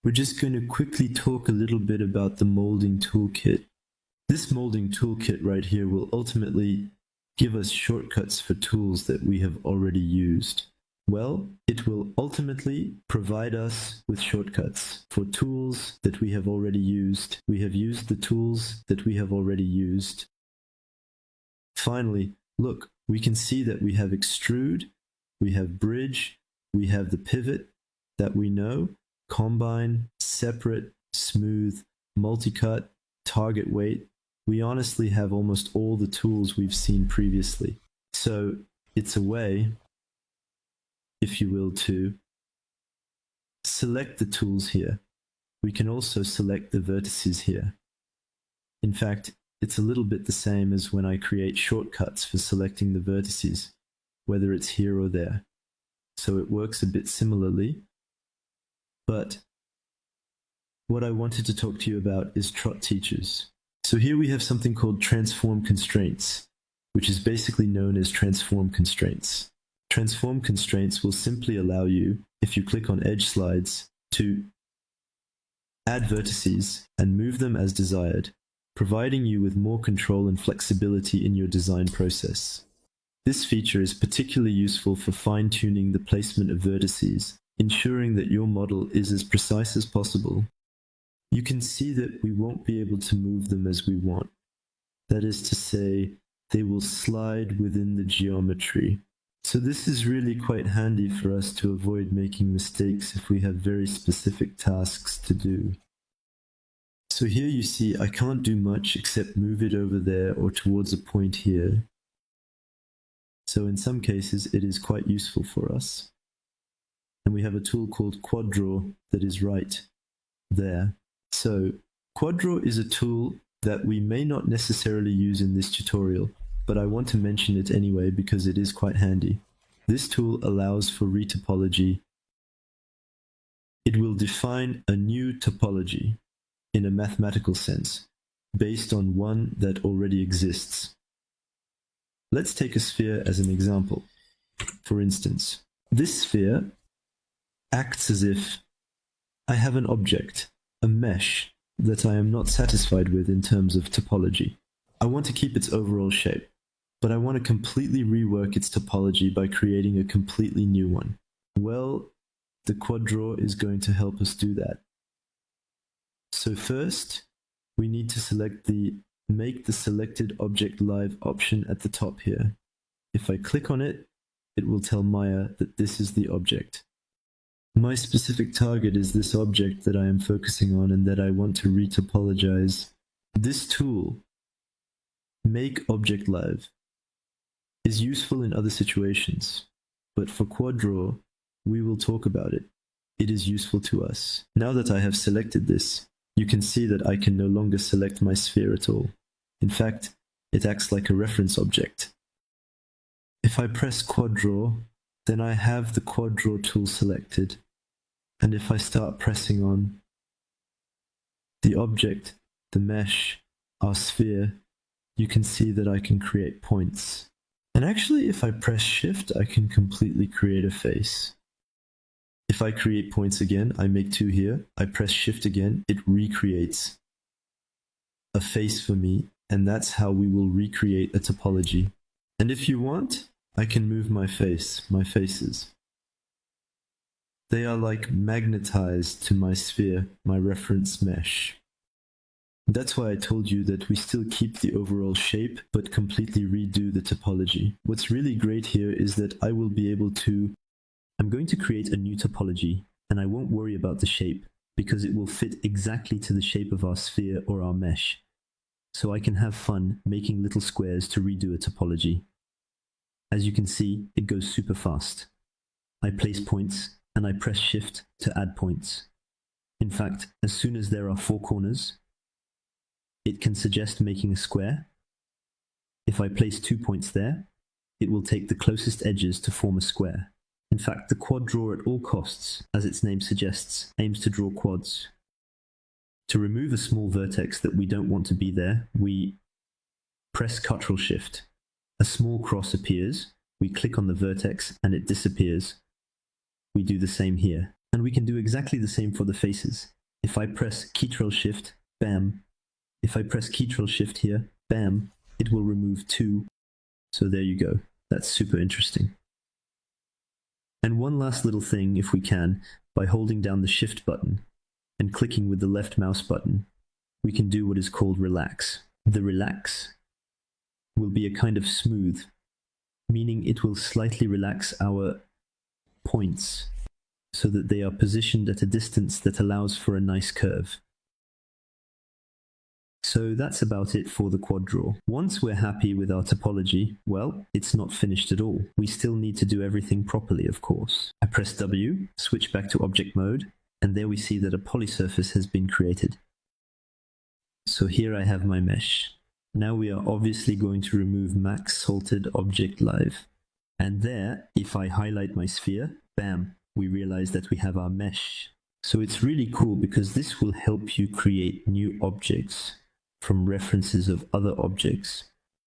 we're just going to quickly talk a little bit about the molding toolkit. This molding toolkit right here will ultimately give us shortcuts for tools that we have already used. Well, it will ultimately provide us with shortcuts for tools that we have already used. We have used the tools that we have already used. Finally, look, we can see that we have extrude, we have bridge, we have the pivot that we know, combine, separate, smooth, multi-cut, target weight. We honestly have almost all the tools we've seen previously. So it's a way, if you will, to select the tools here. We can also select the vertices here. In fact, it's a little bit the same as when I create shortcuts for selecting the vertices, whether it's here or there. So it works a bit similarly. But what I wanted to talk to you about is trot teachers. So here we have something called transform constraints, which is basically known as transform constraints. Transform constraints will simply allow you, if you click on edge slides, to add vertices and move them as desired, providing you with more control and flexibility in your design process. This feature is particularly useful for fine-tuning the placement of vertices, ensuring that your model is as precise as possible. You can see that we won't be able to move them as we want. That is to say, they will slide within the geometry. So this is really quite handy for us to avoid making mistakes if we have very specific tasks to do. So here you see I can't do much except move it over there or towards a point here. So in some cases it is quite useful for us. And we have a tool called Quad Draw that is right there. So Quad Draw is a tool that we may not necessarily use in this tutorial, but I want to mention it anyway because it is quite handy. This tool allows for retopology. It will define a new topology in a mathematical sense, based on one that already exists. Let's take a sphere as an example. For instance, this sphere acts as if I have an object, a mesh, that I am not satisfied with in terms of topology. I want to keep its overall shape, but I want to completely rework its topology by creating a completely new one. Well, the Quad Draw is going to help us do that. So first, we need to select the Make the Selected Object Live option at the top here. If I click on it, it will tell Maya that this is the object. My specific target is this object that I am focusing on and that I want to retopologize. This tool, Make Object Live, is useful in other situations, but for Quad Draw, we will talk about it. It is useful to us. Now that I have selected this, you can see that I can no longer select my sphere at all. In fact, it acts like a reference object. If I press Quad Draw, then I have the Quad Draw tool selected. And if I start pressing on the object, the mesh, our sphere, you can see that I can create points. And actually, if I press Shift, I can completely create a face. If I create points again, I make two here, I press Shift again, it recreates a face for me, and that's how we will recreate a topology. And if you want, I can move my faces. They are like magnetized to my sphere, my reference mesh. That's why I told you that we still keep the overall shape, but completely redo the topology. What's really great here is that I will be able to I'm going to create a new topology, and I won't worry about the shape, because it will fit exactly to the shape of our sphere or our mesh. So I can have fun making little squares to redo a topology. As you can see, it goes super fast. I place points, and I press Shift to add points. In fact, as soon as there are 4 corners, it can suggest making a square. If I place 2 points there, it will take the closest edges to form a square. In fact, the Quad Draw at all costs, as its name suggests, aims to draw quads. To remove a small vertex that we don't want to be there, we press Ctrl Shift. A small cross appears, we click on the vertex and it disappears. We do the same here. And we can do exactly the same for the faces. If I press Ctrl Shift, bam. If I press Ctrl Shift here, bam, it will remove 2. So there you go. That's super interesting. And one last little thing, if we can, by holding down the Shift button and clicking with the left mouse button, we can do what is called relax. The relax will be a kind of smooth, meaning it will slightly relax our points so that they are positioned at a distance that allows for a nice curve. So that's about it for the quad draw. Once we're happy with our topology, well, it's not finished at all. We still need to do everything properly, of course. I press W, switch back to object mode, and there we see that a polysurface has been created. So here I have my mesh. Now we are obviously going to remove max salted object live. And there, if I highlight my sphere, bam, we realize that we have our mesh. So it's really cool because this will help you create new objects from references of other objects.